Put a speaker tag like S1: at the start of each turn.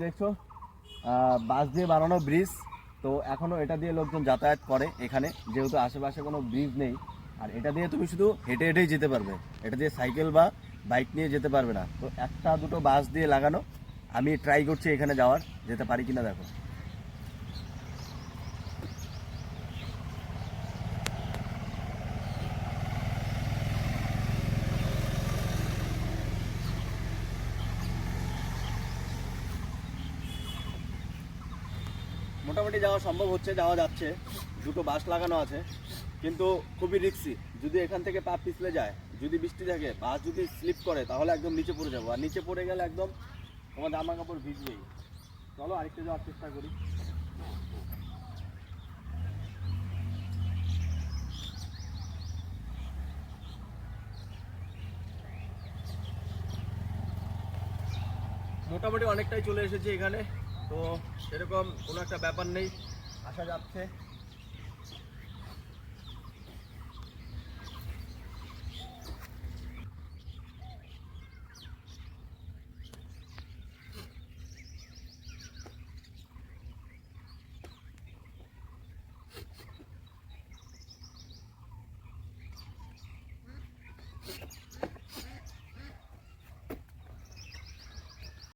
S1: দেখছো বাঁশ দিয়ে বানানো ব্রিজ। তো এখনও এটা দিয়ে লোকজন যাতায়াত করে এখানে, যেহেতু আশেপাশে কোনো ব্রিজ নেই। আর এটা দিয়ে তুমি শুধু হেঁটে হেঁটেই যেতে পারবে, এটা দিয়ে সাইকেল বা বাইক নিয়ে যেতে পারবে না। তো একটা দুটো বাঁশ দিয়ে লাগানো। আমি ট্রাই করছি এখানে যাওয়ার, যেতে পারি কিনা দেখো। মোটামুটি যাওয়া সম্ভব হচ্ছে, যাওয়া যাচ্ছে। দুটো বাস লাগানো আছে, কিন্তু খুবই রিস্কি। যদি এখান থেকে পা পিছলে যায়, যদি বৃষ্টি থাকে, বাস যদি স্লিপ করে, তাহলে একদম নিচে পড়ে যাবো। আর নিচে পড়ে গেলে একদম তোমার জামা কাপড় ভিজবেই। চলো আরেকটু যাওয়ার চেষ্টা করি। মোটামুটি অনেকটাই চলে এসেছি এখানে। তো সেরকম কোনো একটা ব্যাপার নেই, আসা যাচ্ছে।